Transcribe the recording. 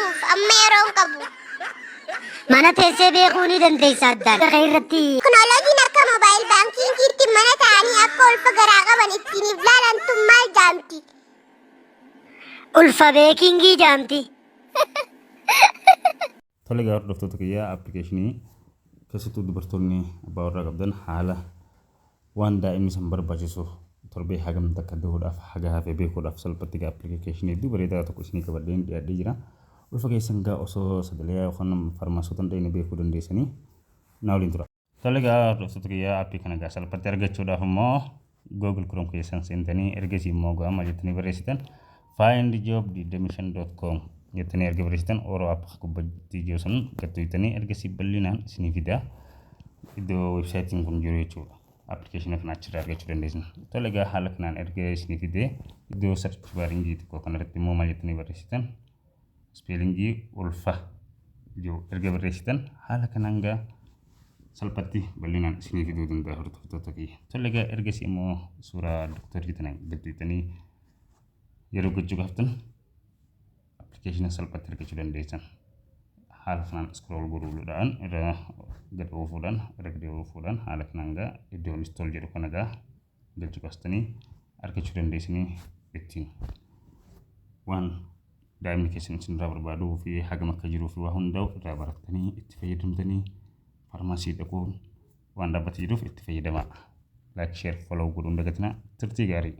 beekuuf amma yeroon qabu. Mana teessee beekuu ni dandeessa addaan. Akka irratti Teknooloojiin akka moobaayil baankiingiitti mana ta'anii akka ulfa garaa qaban ittiin ilaalantu maal jaamti? ulfa beekingii jaamti. Tole egaa hordoftoota kiyyaa appilikeeshinii keessattuu dubartoonni abbaa warraa qabdan haala waan daa'imni san barbaachisu torbee hagam takka dahuudhaaf haga hafee beekuudhaaf salphatti egaa appilikeeshinii hedduu bareedaa tokko isinii qabadheen dhiyaadhee jira. Ulfa keessan egaa osoo sagalee yookaan farmaasota hin dhayne beekuu dandeessanii na waliin tura. Tole egaa hordoftoota kiyyaa appii kana egaa salphatti argachuudhaaf immoo Google Chrome keessan seentanii ergasii immoo maal jettanii barreessitan findjob25.com jettanii erga barreessitan Oro app gubbatti jiru sun gattuutanii ergasii bal'inaan isinii fida. Iddoo websaayitiin kun jiru jechuudha. Appilikeeshinii kana achirraa argachuu dandeessan. Tole egaa haala kanaan erga isinii fidee iddoo search baaringii xiqqoo kanarratti immoo maal jettanii barreessitan spellingii ulfa jiru erga barreessitan haala kanaan egaa salphatti bal'inaan isinii fiduu danda'a hordoftoota kiyya. Tole egaa ergasii immoo suuraa doktorii tana gattuutanii yeroo gochuu gaaftan appilikeeshinii salphatti argachuu dandeessan. Haala kanaan scroll godhuudhaan irra gad oofuudhaan haala kanaan egaa iddoo install jedhu kana egaa galchuu qabattanii argachuu dandeessanii ittiin waan daa'imni keessan isinirraa barbaaduu fi hagam akka jiruu fi waa hundaa'u irraa barattanii itti fayyadamtanii farmaasii dhaquun waan dhaabbate jiruuf itti fayyadamaa. Like, share, follow godhuun dagatinaa turtii gaarii.